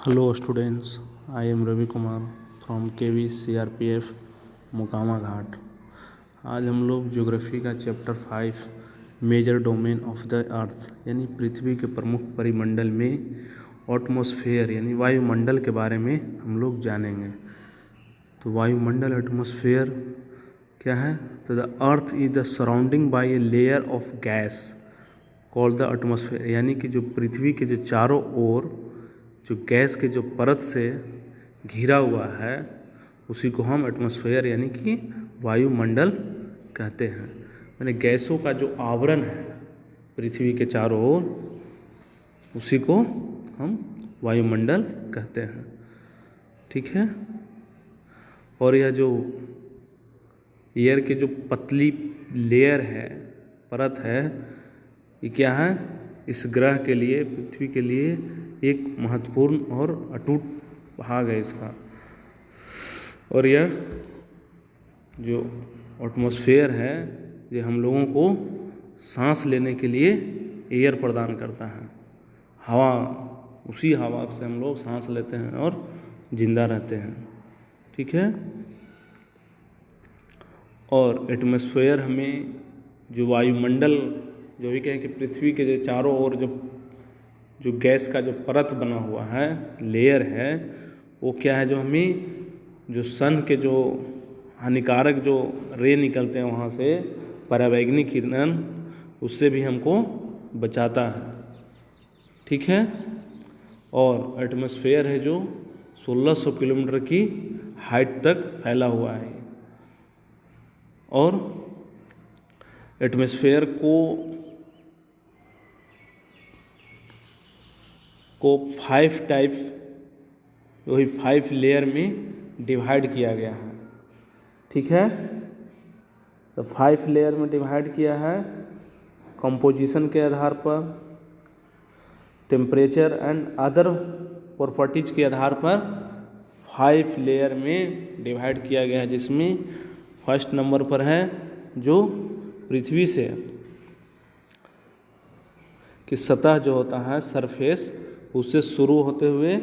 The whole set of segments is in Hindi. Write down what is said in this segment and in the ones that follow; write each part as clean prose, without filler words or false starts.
Hello students, I am Ravi Kumar from KV CRPF Mokama Ghat. आज हम लोग ज्योग्राफी का chapter 5 major domain of the earth यानी पृथ्वी के प्रमुख परिमंडल में एटमॉस्फेयर यानी वायुमंडल के बारे में हम लोग जानेंगे। तो वायुमंडल एटमॉस्फेयर क्या है? तो the earth is the surrounding by a layer of gas called the atmosphere, यानी कि जो पृथ्वी के जो चारों ओर जो गैस के जो परत से घिरा हुआ है उसी को हम एटमॉस्फेयर यानी कि वायुमंडल कहते हैं। यानी गैसों का जो आवरण है पृथ्वी के चारों ओर उसी को हम वायुमंडल कहते हैं। ठीक है। और यह जो एयर की जो पतली लेयर है, परत है, ये क्या है? इस ग्रह के लिए, पृथ्वी के लिए एक महत्वपूर्ण और अटूट भाग है इसका। और यह जो एटमॉस्फेयर है ये हम लोगों को सांस लेने के लिए एयर प्रदान करता है, हवा। उसी हवा से हम लोग सांस लेते हैं और जिंदा रहते हैं। ठीक है। और एटमॉस्फेयर हमें जो वायुमंडल, जो भी कहें कि पृथ्वी के जो चारों ओर जो गैस का जो परत बना हुआ है, लेयर है, वो क्या है? जो हमें जो सन के जो हानिकारक जो रे निकलते हैं वहाँ से, पराबैंगनी किरण, उससे भी हमको बचाता है। ठीक है। और एटमॉस्फेयर है जो 1600 किलोमीटर की हाइट तक फैला हुआ है। और एटमॉस्फेयर को 5 टाइप, वही 5 लेयर में डिवाइड किया गया है। ठीक है। तो 5 लेयर में डिवाइड किया है कंपोजिशन के आधार पर, टेम्परेचर एंड अदर प्रॉपर्टीज के आधार पर 5 लेयर में डिवाइड किया गया है, जिसमें फर्स्ट नंबर पर है जो पृथ्वी से कि सतह जो होता है, सरफेस, उससे शुरू होते हुए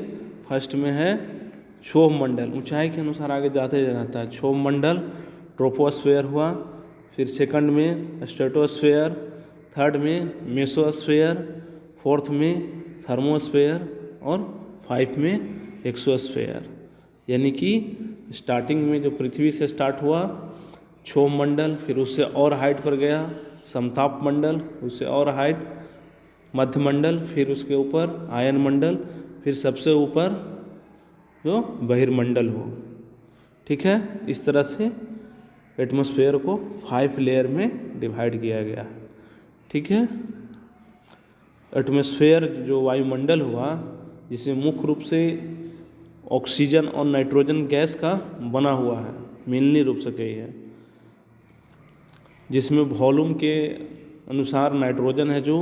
फर्स्ट में है क्षोभ मंडल, ऊंचाई के अनुसार आगे जाते रहता है। क्षोभ मंडल, ट्रोपोस्फेयर हुआ, फिर सेकंड में स्ट्रेटोस्फेयर, थर्ड में मेसोस्फेयर, फोर्थ में थर्मोस्फेयर और 5 में एक्सोस्फेयर। यानी कि स्टार्टिंग में जो पृथ्वी से स्टार्ट हुआ क्षोभ मंडल, फिर उससे और हाइट पर गया समताप मंडल, उससे और हाइट मध्यमंडल, फिर उसके ऊपर आयन मंडल, फिर सबसे ऊपर जो बहिर्मंडल हो। ठीक है। इस तरह से एटमॉस्फेयर को 5 लेयर में डिवाइड किया गया है। ठीक है। एटमॉस्फेयर जो वायुमंडल हुआ, जिसमें मुख्य रूप से ऑक्सीजन और नाइट्रोजन गैस का बना हुआ है, मेनली रूप से कही है, जिसमें वॉल्यूम के अनुसार नाइट्रोजन है जो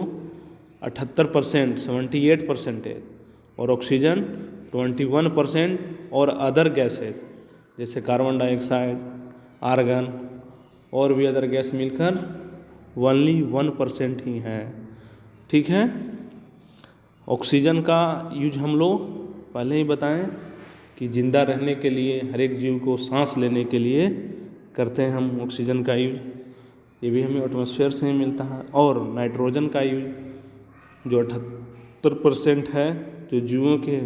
78%, 78% है, और ऑक्सीजन 21% और अदर गैसेज जैसे कार्बन डाइऑक्साइड, आर्गन और भी अदर गैस मिलकर ओनली 1% ही है। ठीक है। ऑक्सीजन का यूज हम लोग पहले ही बताएं कि जिंदा रहने के लिए, हर एक जीव को सांस लेने के लिए करते हैं हम ऑक्सीजन का यूज, ये भी हमें एटमॉस्फेयर से ही मिलता है। और नाइट्रोजन का यूज जो 78% है, जो जीवों के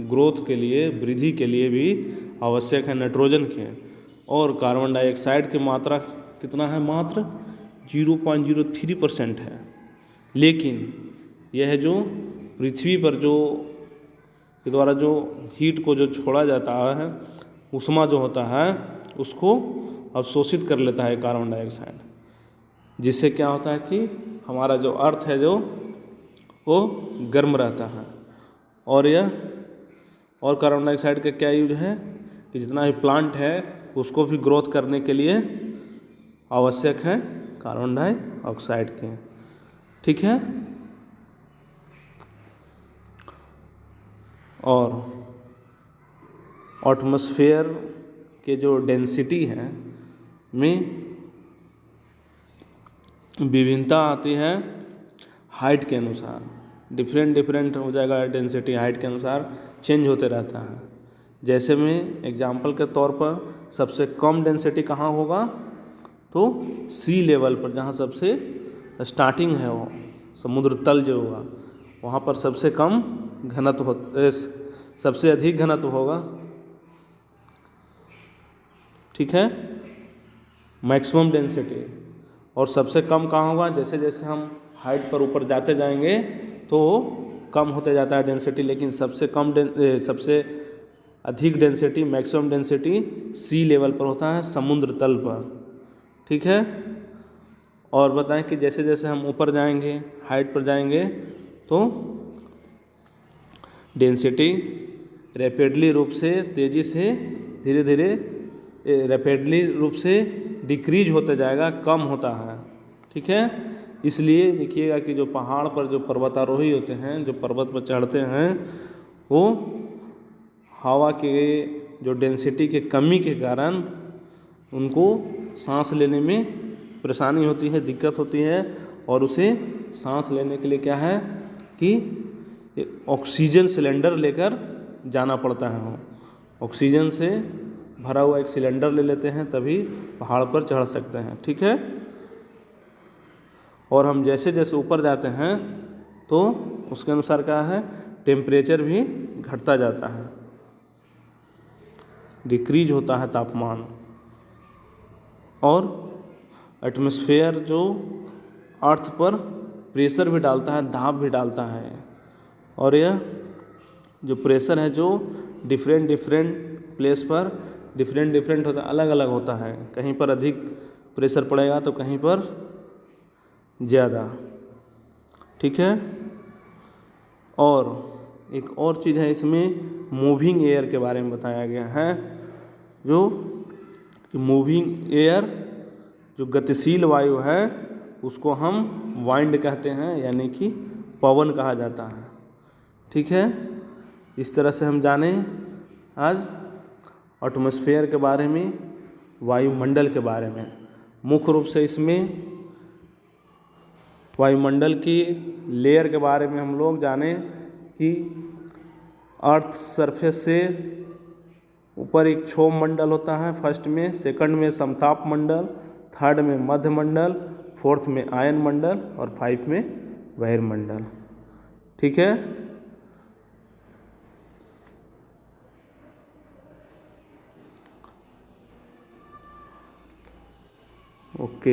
ग्रोथ के लिए, वृद्धि के लिए भी आवश्यक है नाइट्रोजन के। और कार्बन डाइऑक्साइड की मात्रा कितना है? मात्र 0.03% है। लेकिन यह जो पृथ्वी पर जो के द्वारा जो हीट को जो छोड़ा जाता है, उष्मा जो होता है, उसको अवशोषित कर लेता है कार्बन डाइऑक्साइड, जिससे क्या होता है कि हमारा जो अर्थ है जो वो गर्म रहता है। और यह और कार्बन डाइऑक्साइड का क्या यूज है कि जितना भी प्लांट है उसको भी ग्रोथ करने के लिए आवश्यक है कार्बन डाइऑक्साइड के। ठीक है। और एटमॉस्फेयर के जो डेंसिटी है में विभिन्नता आती है हाइट के अनुसार। डिफरेंट डिफरेंट हो जाएगा, डेंसिटी हाइट के अनुसार चेंज होते रहता है। जैसे में एग्जाम्पल के तौर पर सबसे कम डेंसिटी कहाँ होगा, तो सी लेवल पर, जहाँ सबसे स्टार्टिंग है वो समुद्र तल जो होगा वहाँ पर सबसे कम घनत्व सबसे अधिक घनत्व होगा, ठीक है, मैक्सिमम डेंसिटी। और सबसे कम कहाँ होगा, जैसे जैसे हम हाइट पर ऊपर जाते जाएंगे तो कम होते जाता है डेंसिटी, लेकिन सबसे अधिक डेंसिटी, मैक्सिमम डेंसिटी सी लेवल पर होता है, समुद्र तल पर, ठीक है। और बताएं कि जैसे जैसे हम ऊपर जाएंगे, हाइट पर जाएंगे, तो डेंसिटी रैपिडली रूप से, तेज़ी से, धीरे धीरे रैपिडली रूप से डिक्रीज होता जाएगा, कम होता है, ठीक है। इसलिए देखिएगा कि जो पहाड़ पर जो पर्वतारोही होते हैं, जो पर्वत पर चढ़ते हैं, वो हवा के जो डेंसिटी के कमी के कारण उनको सांस लेने में परेशानी होती है, दिक्कत होती है, और उसे सांस लेने के लिए क्या है कि ऑक्सीजन सिलेंडर लेकर जाना पड़ता है। वो ऑक्सीजन से भरा हुआ एक सिलेंडर ले लेते हैं, तभी पहाड़ पर चढ़ सकते हैं, ठीक है। और हम जैसे जैसे ऊपर जाते हैं तो उसके अनुसार क्या है, टेम्परेचर भी घटता जाता है, डिक्रीज होता है तापमान। और एटमॉस्फेयर जो अर्थ पर प्रेशर भी डालता है, दाब भी डालता है, और यह जो प्रेशर है जो डिफरेंट डिफरेंट प्लेस पर डिफरेंट डिफरेंट होता है, अलग अलग होता है। कहीं पर अधिक प्रेशर पड़ेगा तो कहीं पर ज़्यादा, ठीक है। और एक और चीज़ है इसमें, मूविंग एयर के बारे में बताया गया है, जो मूविंग एयर, जो गतिशील वायु है, उसको हम वाइंड कहते हैं, यानी कि पवन कहा जाता है, ठीक है। इस तरह से हम जाने आज एटमॉस्फेयर के बारे में, वायुमंडल के बारे में। मुख्य रूप से इसमें वायुमंडल की लेयर के बारे में हम लोग जाने कि अर्थ सरफेस से ऊपर एक क्षोभ मंडल होता है, फर्स्ट में, सेकंड में समताप मंडल, थर्ड में मध्य मंडल, फोर्थ में आयन मंडल, और 5 में बहिर्मंडल, ठीक है। ओके।